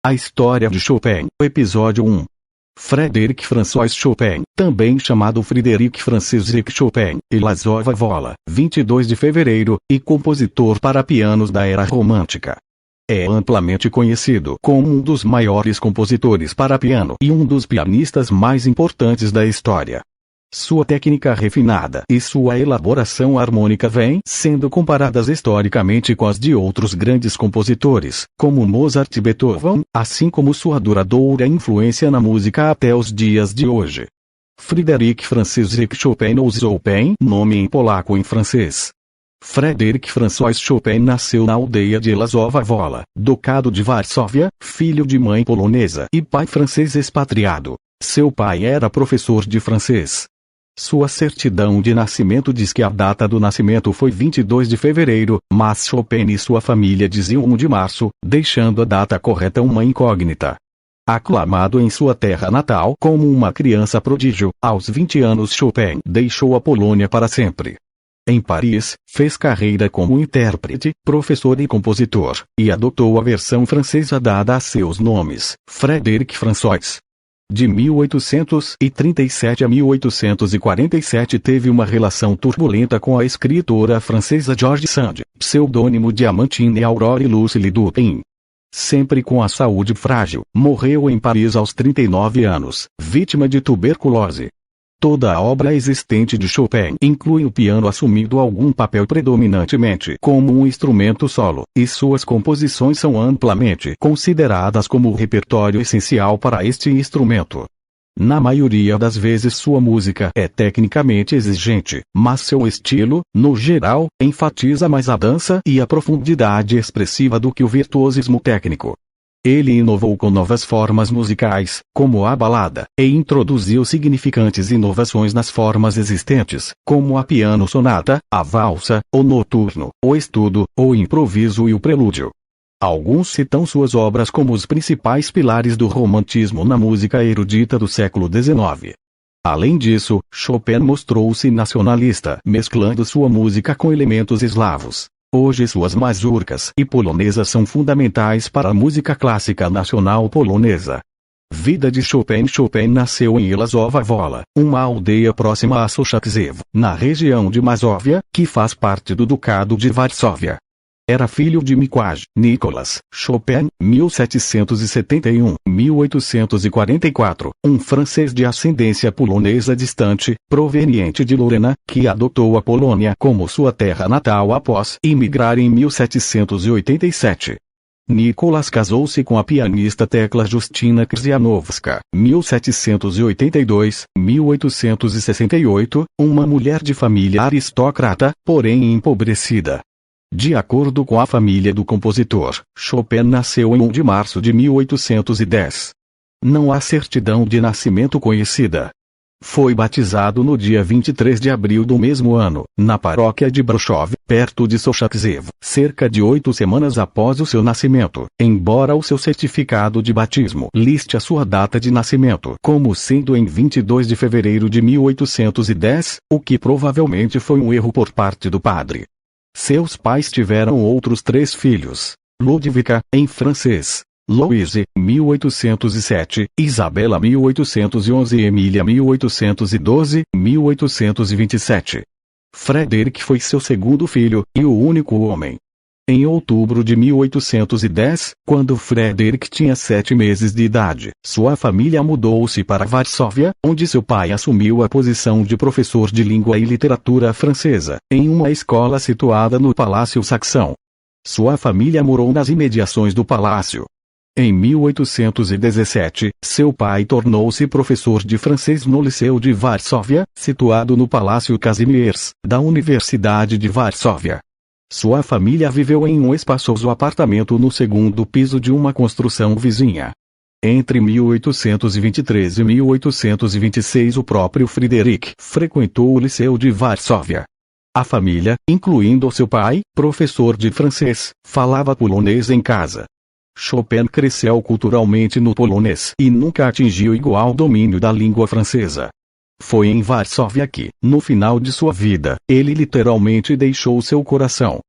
A história de Chopin, episódio 1. Frédéric François Chopin, também chamado Frédéric Francis Chopin, e Lazova Vola, 22 de fevereiro, e compositor para pianos da era romântica. É amplamente conhecido como um dos maiores compositores para piano e um dos pianistas mais importantes da história. Sua técnica refinada e sua elaboração harmônica vêm sendo comparadas historicamente com as de outros grandes compositores, como Mozart e Beethoven, assim como sua duradoura influência na música até os dias de hoje. Frédéric Francis Chopin ou Chopin, nome em polaco em francês. Frédéric François Chopin nasceu na aldeia de Lazova Vola, Ducado de Varsóvia, filho de mãe polonesa e pai francês expatriado. Seu pai era professor de francês. Sua certidão de nascimento diz que a data do nascimento foi 22 de fevereiro, mas Chopin e sua família diziam 1 de março, deixando a data correta uma incógnita. Aclamado em sua terra natal como uma criança prodígio, aos 20 anos Chopin deixou a Polônia para sempre. Em Paris, fez carreira como intérprete, professor e compositor, e adotou a versão francesa dada a seus nomes, Frédéric François. De 1837 a 1847 teve uma relação turbulenta com a escritora francesa George Sand, pseudônimo de Amandine Aurore Lucille Dupin. Sempre com a saúde frágil, morreu em Paris aos 39 anos, vítima de tuberculose. Toda a obra existente de Chopin inclui o piano assumindo algum papel predominantemente como um instrumento solo, e suas composições são amplamente consideradas como o repertório essencial para este instrumento. Na maioria das vezes sua música é tecnicamente exigente, mas seu estilo, no geral, enfatiza mais a dança e a profundidade expressiva do que o virtuosismo técnico. Ele inovou com novas formas musicais, como a balada, e introduziu significantes inovações nas formas existentes, como a piano sonata, a valsa, o noturno, o estudo, o improviso e o prelúdio. Alguns citam suas obras como os principais pilares do romantismo na música erudita do século XIX. Além disso, Chopin mostrou-se nacionalista, mesclando sua música com elementos eslavos. Hoje suas mazurcas e polonesas são fundamentais para a música clássica nacional polonesa. Vida de Chopin. Chopin nasceu em Lazova Vola, uma aldeia próxima a Sochaczew, na região de Mazóvia, que faz parte do Ducado de Varsóvia. Era filho de Mikołaj Nicholas Chopin, 1771-1844, um francês de ascendência polonesa distante, proveniente de Lorena, que adotou a Polônia como sua terra natal após imigrar em 1787. Nicholas casou-se com a pianista Tekla Justina Krzyżanowska, 1782-1868, uma mulher de família aristocrata, porém empobrecida. De acordo com a família do compositor, Chopin nasceu em 1 de março de 1810. Não há certidão de nascimento conhecida. Foi batizado no dia 23 de abril do mesmo ano, na paróquia de Brașov, perto de Sochaczew, cerca de 8 semanas após o seu nascimento, embora o seu certificado de batismo liste a sua data de nascimento como sendo em 22 de fevereiro de 1810, o que provavelmente foi um erro por parte do padre. Seus pais tiveram outros 3 filhos: Ludwika, em francês, Louise, 1807, Isabela 1811 e Emília 1812, 1827. Frédéric foi seu segundo filho, e o único homem. Em outubro de 1810, quando Frédéric tinha 7 meses de idade, sua família mudou-se para Varsóvia, onde seu pai assumiu a posição de professor de língua e literatura francesa, em uma escola situada no Palácio Saxão. Sua família morou nas imediações do palácio. Em 1817, seu pai tornou-se professor de francês no Liceu de Varsóvia, situado no Palácio Kazimierz, da Universidade de Varsóvia. Sua família viveu em um espaçoso apartamento no segundo piso de uma construção vizinha. Entre 1823 e 1826 o próprio Frédéric frequentou o Liceu de Varsóvia. A família, incluindo seu pai, professor de francês, falava polonês em casa. Chopin cresceu culturalmente no polonês e nunca atingiu igual domínio da língua francesa. Foi em Varsóvia que, no final de sua vida, ele literalmente deixou seu coração.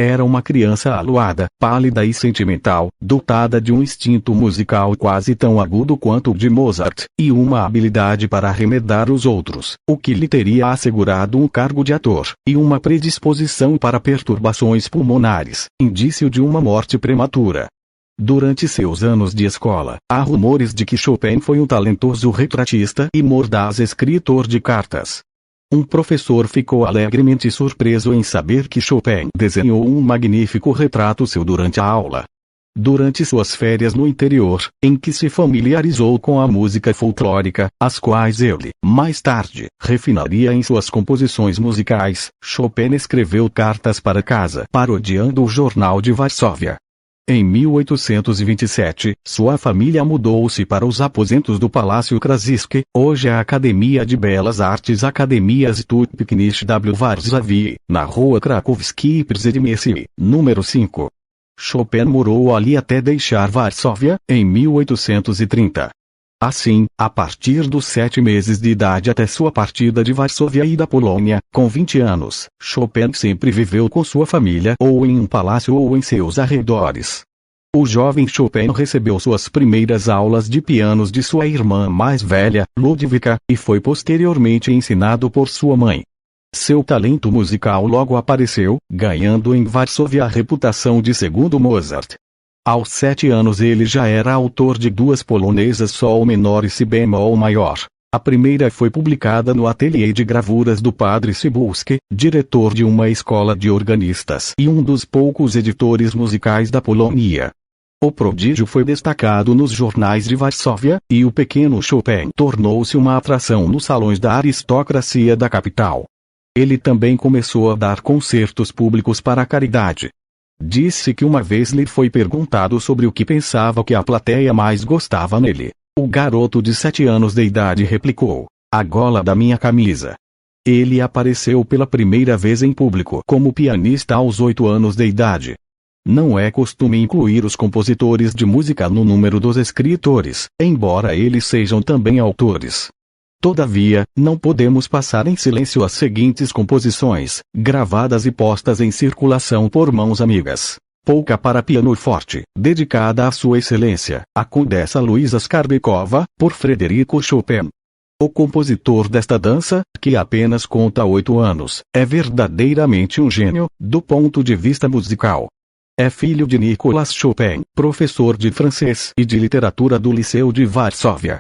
Era uma criança aluada, pálida e sentimental, dotada de um instinto musical quase tão agudo quanto o de Mozart, e uma habilidade para arremedar os outros, o que lhe teria assegurado um cargo de ator, e uma predisposição para perturbações pulmonares, indício de uma morte prematura. Durante seus anos de escola, há rumores de que Chopin foi um talentoso retratista e mordaz escritor de cartas. Um professor ficou alegremente surpreso em saber que Chopin desenhou um magnífico retrato seu durante a aula. Durante suas férias no interior, em que se familiarizou com a música folclórica, as quais ele, mais tarde, refinaria em suas composições musicais, Chopin escreveu cartas para casa parodiando o jornal de Varsóvia. Em 1827, sua família mudou-se para os aposentos do Palácio Krasiński, hoje a Academia de Belas Artes Akademia Stupniczych w Warszawie, na rua Krakowski Przedmieście, número 5. Chopin morou ali até deixar Varsóvia, em 1830. Assim, a partir dos 7 meses de idade até sua partida de Varsóvia e da Polônia, com 20 anos, Chopin sempre viveu com sua família ou em um palácio ou em seus arredores. O jovem Chopin recebeu suas primeiras aulas de pianos de sua irmã mais velha, Ludwika, e foi posteriormente ensinado por sua mãe. Seu talento musical logo apareceu, ganhando em Varsóvia a reputação de segundo Mozart. Aos 7 anos ele já era autor de 2 polonesas sol menor e si bemol maior. A primeira foi publicada no ateliê de gravuras do padre Cybulski, diretor de uma escola de organistas e um dos poucos editores musicais da Polônia. O prodígio foi destacado nos jornais de Varsóvia, e o pequeno Chopin tornou-se uma atração nos salões da aristocracia da capital. Ele também começou a dar concertos públicos para a caridade. Disse que uma vez lhe foi perguntado sobre o que pensava que a plateia mais gostava nele. O garoto de 7 anos de idade replicou: "A gola da minha camisa." Ele apareceu pela primeira vez em público como pianista aos 8 anos de idade. Não é costume incluir os compositores de música no número dos escritores, embora eles sejam também autores. Todavia, não podemos passar em silêncio as seguintes composições, gravadas e postas em circulação por mãos amigas. Polka para pianoforte, dedicada à sua excelência, a Condessa Luísa Skarbekova, por Frederico Chopin. O compositor desta dança, que apenas conta 8 anos, é verdadeiramente um gênio, do ponto de vista musical. É filho de Nicolas Chopin, professor de francês e de literatura do Liceu de Varsóvia.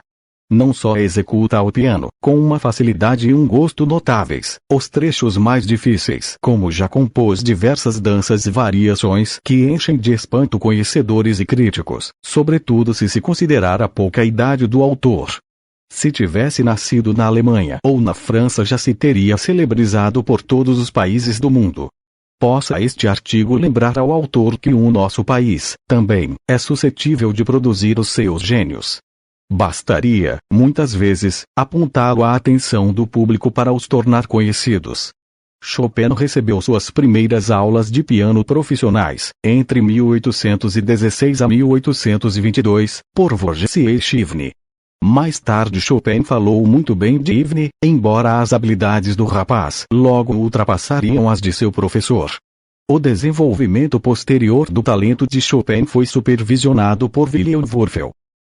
Não só executa ao piano, com uma facilidade e um gosto notáveis, os trechos mais difíceis, como já compôs diversas danças e variações que enchem de espanto conhecedores e críticos, sobretudo se considerar a pouca idade do autor. Se tivesse nascido na Alemanha ou na França já se teria celebrizado por todos os países do mundo. Possa este artigo lembrar ao autor que o nosso país, também, é suscetível de produzir os seus gênios. Bastaria, muitas vezes, apontá-lo à atenção do público para os tornar conhecidos. Chopin recebeu suas primeiras aulas de piano profissionais, entre 1816 a 1822, por Wojciech Chiwny. Mais tarde Chopin falou muito bem de Chiwny, embora as habilidades do rapaz logo ultrapassariam as de seu professor. O desenvolvimento posterior do talento de Chopin foi supervisionado por Wilhelm Wurfel.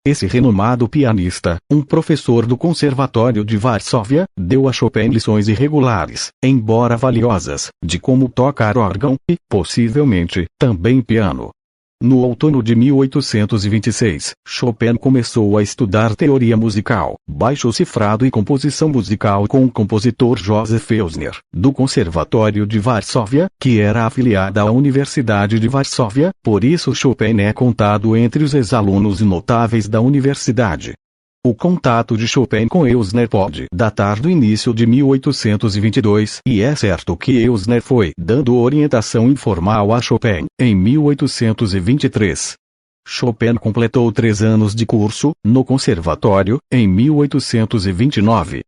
Esse renomado pianista, um professor do Conservatório de Varsóvia, deu a Chopin lições irregulares, embora valiosas, de como tocar órgão e, possivelmente, também piano. No outono de 1826, Chopin começou a estudar teoria musical, baixo cifrado e composição musical com o compositor Joseph Elsner, do Conservatório de Varsóvia, que era afiliada à Universidade de Varsóvia, por isso Chopin é contado entre os ex-alunos notáveis da universidade. O contato de Chopin com Elsner pode datar do início de 1822, e é certo que Elsner foi dando orientação informal a Chopin, em 1823. Chopin completou 3 anos de curso, no conservatório, em 1829.